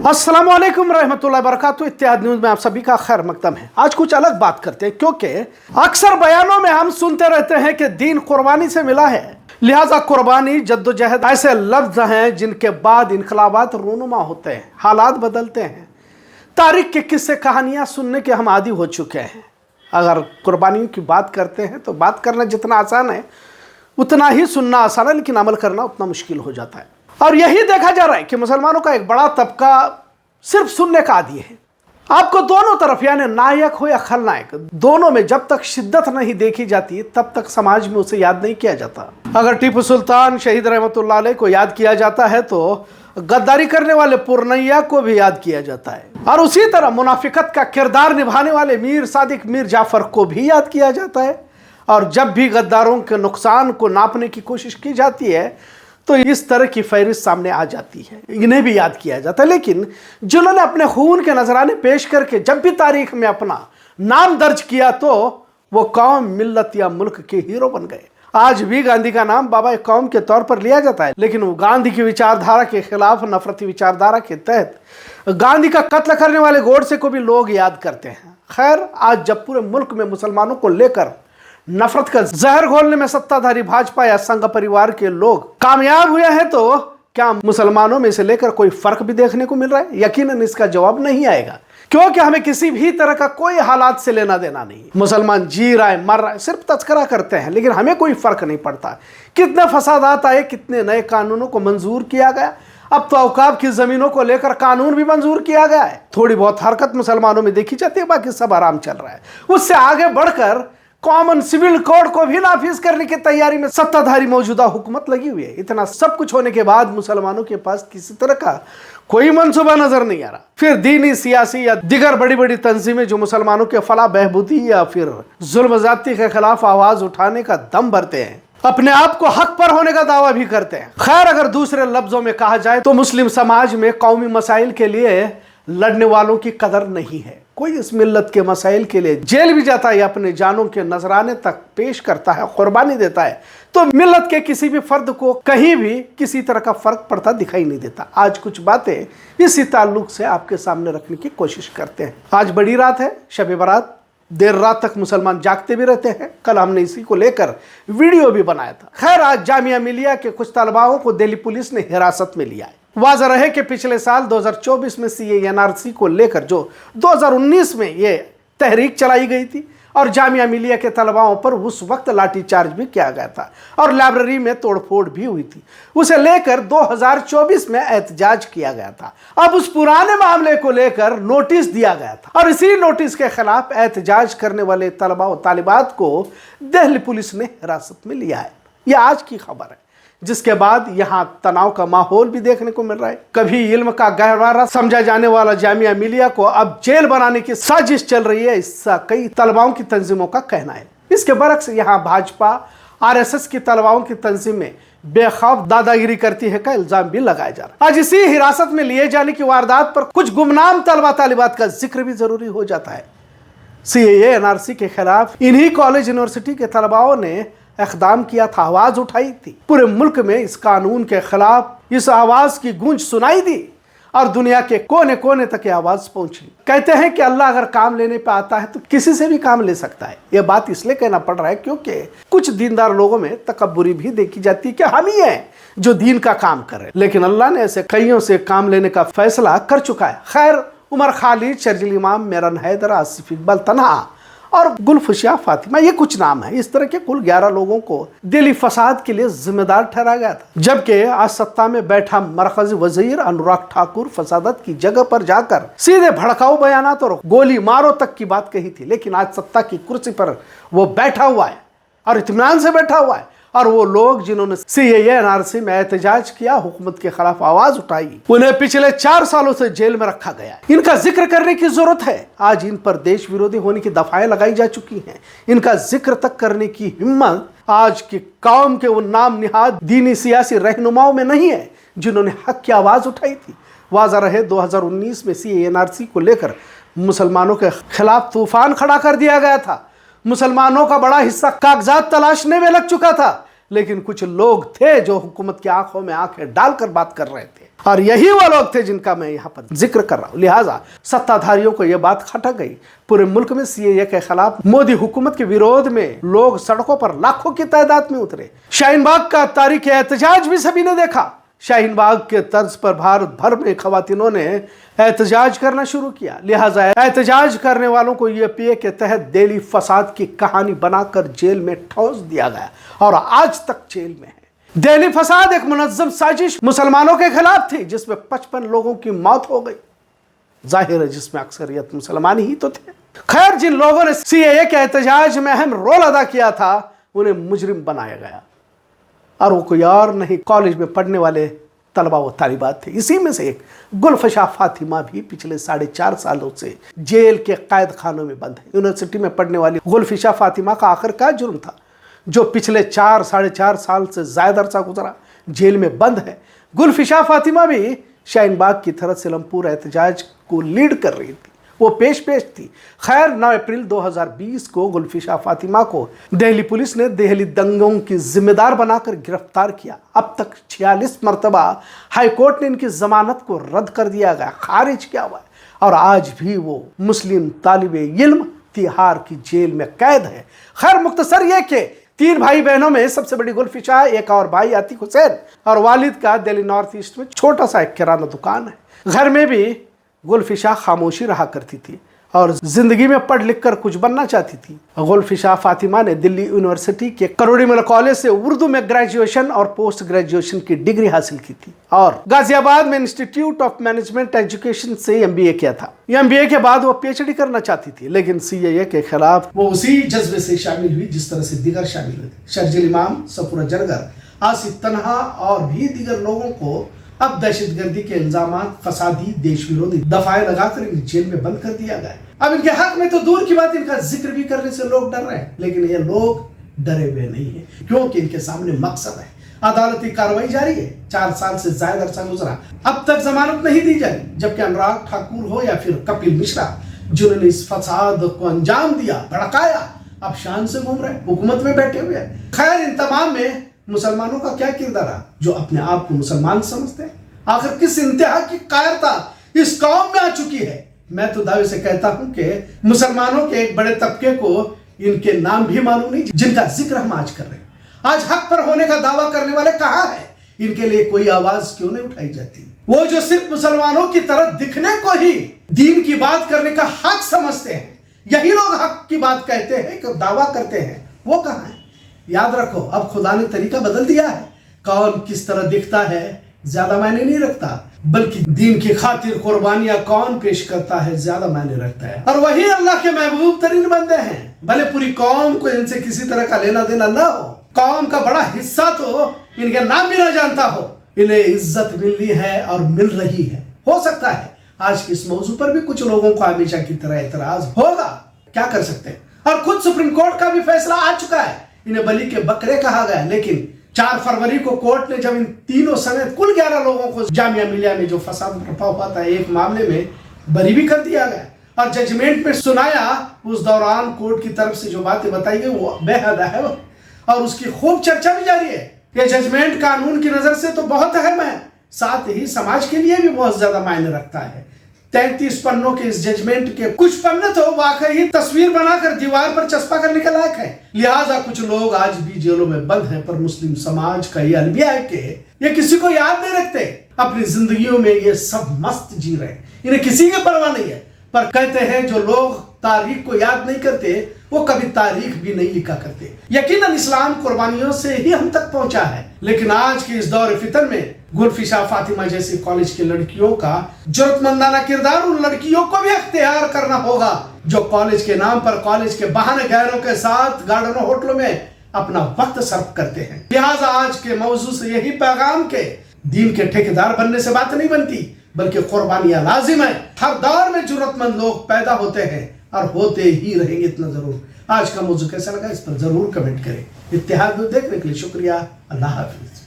अस्सलाम वालेकुम रहमतुल्लाहि वबरकातुहू। इत्तेहाद न्यूज़ में आप सभी का खैर मकदम है। आज कुछ अलग बात करते हैं, क्योंकि अक्सर बयानों में हम सुनते रहते हैं कि दीन कुर्बानी से मिला है, लिहाजा कुर्बानी जद्दोजहद ऐसे लफ्ज हैं जिनके बाद इनकलाबात रूनुमा होते हैं, हालात बदलते हैं। तारीख के किस्से कहानियाँ सुनने के हम आदी हो चुके हैं। अगर कुर्बानियों की बात करते हैं तो बात करना जितना आसान है उतना ही सुनना आसान है, लेकिन अमल करना उतना मुश्किल हो जाता है। और यही देखा जा रहा है कि मुसलमानों का एक बड़ा तबका सिर्फ सुनने का आदी है। आपको दोनों तरफ, यानी नायक हो या खलनायक, दोनों में जब तक शिद्दत नहीं देखी जाती तब तक समाज में उसे याद नहीं किया जाता। अगर टीपू सुल्तान शहीद रहमतुल्लाह अलैह को याद किया जाता है तो गद्दारी करने वाले पुरनैया को भी याद किया जाता है, और उसी तरह मुनाफिकत का किरदार निभाने वाले मीर सादिक मीर जाफर को भी याद किया जाता है। और जब भी गद्दारों के नुकसान को नापने की कोशिश की जाती है तो इस तरह की फहरिस्त सामने आ जाती है, इन्हें भी याद किया जाता है। लेकिन जिन्होंने अपने खून के नजराने पेश करके जब भी तारीख में अपना नाम दर्ज किया तो वो कौम, मिल्लत या मुल्क के हीरो बन गए। आज भी गांधी का नाम बाबा कौम के तौर पर लिया जाता है, लेकिन वो गांधी की विचारधारा के खिलाफ, नफरती विचारधारा के तहत गांधी का कत्ल करने वाले गोडसे को भी लोग याद करते हैं। खैर, आज जब पूरे मुल्क में मुसलमानों को लेकर नफरत का जहर घोलने में सत्ताधारी भाजपा या संघ परिवार के लोग कामयाब हुए हैं तो क्या मुसलमानों में से लेकर कोई फर्क भी देखने को मिल रहा है? यकीनन इसका जवाब नहीं आएगा, क्योंकि हमें किसी भी तरह का कोई हालात से लेना देना नहीं। मुसलमान जी रहा है, मर रहा है, सिर्फ तस्करा करते हैं, लेकिन हमें कोई फर्क नहीं पड़ता। कितने फसादात आए, कितने नए कानूनों को मंजूर किया गया। अब तो औकाफ की जमीनों को लेकर कानून भी मंजूर किया गया है। थोड़ी बहुत हरकत मुसलमानों में देखी जाती है, बाकी सब आराम चल रहा है। उससे आगे बढ़कर कॉमन सिविल कोड को भी नाफिज करने की तैयारी में सत्ताधारी मौजूदा हुकूमत लगी हुई है। इतना सब कुछ होने के बाद मुसलमानों के पास किसी तरह का कोई मंसूबा नजर नहीं आ रहा। फिर दीनी, सियासी या दिगर बड़ी बड़ी तंजीमें जो मुसलमानों के फलाह बहबूदी या फिर जुल्म ज़्यादती के खिलाफ आवाज उठाने का दम भरते हैं, अपने आप को हक पर होने का दावा भी करते हैं। खैर, अगर दूसरे लफ्जों में कहा जाए तो मुस्लिम समाज में कौमी मसाइल के लिए लड़ने वालों की कदर नहीं है। कोई इस मिल्लत के मसाइल के लिए जेल भी जाता है या अपने जानों के नजराने तक पेश करता है, कुर्बानी देता है, तो मिल्लत के किसी भी फर्द को कहीं भी किसी तरह का फर्क पड़ता दिखाई नहीं देता। आज कुछ बातें इसी ताल्लुक से आपके सामने रखने की कोशिश करते हैं। आज बड़ी रात है, शब बारात, देर रात तक मुसलमान जागते भी रहते हैं। कल हमने इसी को लेकर वीडियो भी बनाया था। खैर, आज जामिया मिलिया के कुछ तलबाओं को दिल्ली पुलिस ने हिरासत में लिया है। वाज़ह रहे कि पिछले साल 2024 में CA/NRC को लेकर जो 2019 में ये तहरीक चलाई गई थी और जामिया मिलिया के तलबाओं पर उस वक्त लाठीचार्ज भी किया गया था और लाइब्रेरी में तोड़फोड़ भी हुई थी, उसे लेकर 2024 में एहतजाज किया गया था। अब उस पुराने मामले को लेकर नोटिस दिया गया था और इसी नोटिस के खिलाफ एहतजाज करने वाले तलबा और तालिबात को दिल्ली पुलिस ने हिरासत में लिया है। यह आज की खबर है, जिसके बाद यहाँ तनाव का माहौल भी देखने को मिल रहा है। कभी इल्म का गहवारा समझा जाने वाला जामिया मिलिया को अब जेल बनाने की साजिश चल रही है, इसका कई तलबाओं की तंजीमों का कहना है। इसके बरक्स यहाँ भाजपा, RSS की तलबाओं की तंजीमें बेखौफ दादागिरी करती है का इल्जाम भी लगाया जा रहा है। आज इसी हिरासत में लिए जाने की वारदात पर कुछ गुमनाम तलबा तालिबात का जिक्र भी जरूरी हो जाता है। CA/NRC के खिलाफ इन्हीं कॉलेज यूनिवर्सिटी के तलबाओं ने इक़दाम किया था, आवाज उठाई थी। पूरे मुल्क में इस कानून के खिलाफ इस आवाज की गूंज सुनाई दी और दुनिया के कोने कोने तक ये आवाज पहुंची। कहते हैं कि अल्लाह अगर काम लेने पे आता है तो किसी से भी काम ले सकता है। यह बात इसलिए कहना पड़ रहा है क्योंकि कुछ दीनदार लोगों में तकब्बुरी भी देखी जाती है कि हम ही हैं जो दीन का काम कर रहे हैं, लेकिन अल्लाह ने ऐसे कईयों से काम लेने का फैसला कर चुका है। खैर, उमर खालिद, शर्जील इमाम, मेरन हैदर, आसिफ इकबाल तन्हा और गुलफुशिया फातिमा, ये कुछ नाम है। इस तरह के कुल 11 लोगों को दिल्ली फसाद के लिए जिम्मेदार ठहराया गया था, जबकि आज सत्ता में बैठा मरकजी वजीर अनुराग ठाकुर फसादत की जगह पर जाकर सीधे भड़काऊ बयानात और गोली मारो तक की बात कही थी। लेकिन आज सत्ता की कुर्सी पर वो बैठा हुआ है और इत्मीनान से बैठा हुआ है, और वो लोग जिन्होंने CA/NRC में एहतजाज किया, हुकूमत के खिलाफ आवाज उठाई, उन्हें पिछले 4 सालों से जेल में रखा गया। इनका जिक्र करने की जरूरत है। आज इन पर देश विरोधी होने की दफाएं लगाई जा चुकी हैं। इनका जिक्र तक करने की हिम्मत आज की कौम के उन नाम निहाद दीनी सियासी रहनुमाओं में नहीं है जिन्होंने हक की आवाज उठाई थी। वाज़ह रहे 2019 में CA/NRC को लेकर मुसलमानों के खिलाफ तूफान खड़ा कर दिया गया था। मुसलमानों का बड़ा हिस्सा कागजात तलाशने में लग चुका था, لیکن کچھ لوگ تھے جو حکومت کی آنکھوں میں آنکھیں ڈال کر بات کر رہے تھے، اور یہی وہ لوگ تھے جن کا میں یہاں پر ذکر کر رہا ہوں۔ لہٰذا ستادھاریوں کو یہ بات کھٹک گئی۔ پورے ملک میں سی اے اے کے خلاف مودی حکومت کے ویرودھ میں لوگ سڑکوں پر لاکھوں کی تعداد میں اترے۔ شاہین باغ کا تاریخ احتجاج بھی سبھی نے دیکھا۔ شاہین باغ کے طرز پر بھارت بھر میں خواتینوں نے احتجاج کرنا شروع کیا۔ لہٰذا احتجاج کرنے والوں کو یو پی اے کے تحت دہلی فساد کی کہانی بنا کر جیل میں ٹھونس دیا گیا اور آج تک جیل میں ہے۔ دہلی فساد ایک منظم سازش مسلمانوں کے خلاف تھی جس میں 55 لوگوں کی موت ہو گئی، ظاہر ہے جس میں اکثریت مسلمان ہی تو تھے۔ خیر، جن لوگوں نے سی اے اے کے احتجاج میں اہم رول ادا کیا تھا انہیں مجرم بنایا گیا، اور وہ کوئی اور نہیں، کالج میں پڑھنے والے طلبہ و طالبات تھے۔ اسی میں سے ایک گلفشا فاطمہ بھی پچھلے 4.5 سالوں سے جیل کے قید خانوں میں بند ہے۔ یونیورسٹی میں پڑھنے والی گلفشا فاطمہ کا آخر کیا جرم تھا جو پچھلے 4.5 سال سے زائد عرصہ گزرا جیل میں بند ہے؟ گلفشا فاطمہ بھی شاہین باغ کی طرف سے لمپور احتجاج کو لیڈ کر رہی تھی، وہ پیش تھی۔ خیر، 9 اپریل 2020 کو گلفشا فاطمہ کو دہلی پولیس نے دہلی دنگوں کی ذمہ دار بنا کر گرفتار کیا۔ اب تک 46 مرتبہ ہائی کورٹ نے ان کی ضمانت کو رد کر دیا گیا، خارج کیا ہوا ہے، اور آج بھی وہ مسلم طالب علم تہاڑ کی جیل میں قید ہے۔ خیر، مختصر یہ کہ 3 بھائی بہنوں میں سب سے بڑی گلفشا، ایک اور بھائی عتیق حسین، اور والد کا دہلی نارتھ ایسٹ میں چھوٹا سا ایک کرانہ دکان ہے۔ گھر میں بھی گلفشا خاموشی رہا کرتی تھی اور زندگی میں پڑھ لکھ کر کچھ بننا چاہتی تھی۔ گلفشا فاطمہ نے دلی یونیورسٹی کے کروڑی مل کالج سے اردو میں گریجویشن اور پوسٹ گریجویشن کی ڈگری حاصل کی تھی، اور غازی آباد میں انسٹیٹیوٹ آف مینجمنٹ ایجوکیشن سے MBA کیا تھا۔ MBA کے بعد وہ PhD کرنا چاہتی تھی، لیکن CAA کے خلاف وہ اسی جذبے سے شامل ہوئی جس طرح سے دیگر شامل ہوئے تھے۔ شرجیل امام، سفورہ جرگر، آصف تنہا اور بھی دیگر لوگوں کو اب دہشت گردی کے الزامات، فسادی، دیش ویرودھی دفعے لگا کر انہیں جیل میں بند کر دیا گیا۔ اب ان کے حق میں تو دور کی بات، ان کا ذکر بھی کرنے سے لوگ ڈر رہے ہیں، لیکن یہ لوگ ڈرے ہوئے نہیں ہیں کیونکہ ان کے سامنے مقصد ہے۔ عدالتی کارروائی جاری ہے، 4 سال سے زائد عرصہ گزرا، اب تک ضمانت نہیں دی جائے، جبکہ انوراگ ٹھاکر ہو یا پھر کپل مشرا جنہوں نے اس فساد کو انجام دیا، بھڑکایا، اب شان سے گھوم رہے ہیں، حکومت میں بیٹھے ہوئے ہیں۔ خیر، ان تمام میں مسلمانوں کا کیا کردار ہے جو اپنے آپ کو مسلمان سمجھتے ہیں؟ آخر کس انتہا کی کائرتا اس قوم میں آ چکی ہے؟ میں تو دعوے سے کہتا ہوں کہ مسلمانوں کے ایک بڑے طبقے کو ان کے نام بھی معلوم نہیں جن کا ذکر ہم آج کر رہے ہیں۔ آج حق پر ہونے کا دعویٰ کرنے والے کہاں ہیں؟ ان کے لیے کوئی آواز کیوں نہیں اٹھائی جاتی؟ وہ جو صرف مسلمانوں کی طرف دکھنے کو ہی دین کی بات کرنے کا حق سمجھتے ہیں، یہی لوگ حق کی بات کہتے ہیں کہ دعویٰ کرتے ہیں، وہ کہاں ہیں؟ یاد رکھو، اب خدا نے طریقہ بدل دیا ہے۔ کون کس طرح دکھتا ہے زیادہ معنی نہیں رکھتا، بلکہ دین کی خاطر قربانیاں کون پیش کرتا ہے زیادہ معنی رکھتا ہے، اور وہی اللہ کے محبوب ترین بندے ہیں۔ بھلے پوری قوم کو ان سے کسی طرح کا لینا دینا نہ ہو، قوم کا بڑا حصہ تو ان کے نام بھی نہ جانتا ہو، انہیں عزت ملی ہے اور مل رہی ہے۔ ہو سکتا ہے آج کے اس موضوع پر بھی کچھ لوگوں کو ہمیشہ کی طرح اعتراض ہوگا، کیا کر سکتے ہیں، اور خود سپریم کورٹ کا بھی فیصلہ آ چکا ہے، انہیں بلی کے بکرے کہا گیا، لیکن 4 فروری کو کورٹ نے جب ان تینوں سمیت کل 11 لوگوں کو جامعہ ملیہ میں جو فساد برپا ہوا تھا ایک معاملے میں بری بھی کر دیا گیا اور ججمنٹ میں سنایا، اس دوران کورٹ کی طرف سے جو باتیں بتائی گئی وہ بے حد اہم ہے اور اس کی خوب چرچا بھی جاری ہے۔ یہ ججمنٹ قانون کی نظر سے تو بہت اہم ہے، ساتھ ہی سماج کے لیے بھی بہت زیادہ معنی رکھتا ہے۔ 33 پنوں کے اس ججمنٹ کے کچھ پنے تو واقعی تصویر بنا کر دیوار پر چسپا کرنے کے لائق ہے، لہٰذا کچھ لوگ آج بھی جیلوں میں بند ہیں، پر مسلم سماج کا یہ المیہ ہے کہ یہ کسی کو یاد نہیں رکھتے، اپنی زندگیوں میں یہ سب مست جی رہے ہیں، انہیں کسی کی پرواہ نہیں ہے، پر کہتے ہیں جو لوگ تاریخ کو یاد نہیں کرتے وہ کبھی تاریخ بھی نہیں لکھا کرتے۔ یقیناً اسلام قربانیوں سے ہی ہم تک پہنچا ہے، لیکن آج کے اس دور فتن میں گلفشا فاطمہ جیسی کالج کی لڑکیوں کا جرات مندانہ کردار ان لڑکیوں کو بھی اختیار کرنا ہوگا جو کالج کے نام پر کالج کے بہانے غیروں کے ساتھ گارڈنوں ہوٹلوں میں اپنا وقت صرف کرتے ہیں۔ لہٰذا آج کے موضوع سے یہی پیغام کہ دین کے ٹھیکیدار بننے سے بات نہیں بنتی بلکہ قربانیاں لازم ہیں۔ ہر دور میں جرات مند لوگ پیدا ہوتے ہیں اور ہوتے ہی رہیں گے، اتنا ضرور۔ آج کا موضوع کیسا لگا اس پر ضرور کمنٹ کریں۔ اتحاد دیکھنے کے لیے شکریہ، اللہ حافظ۔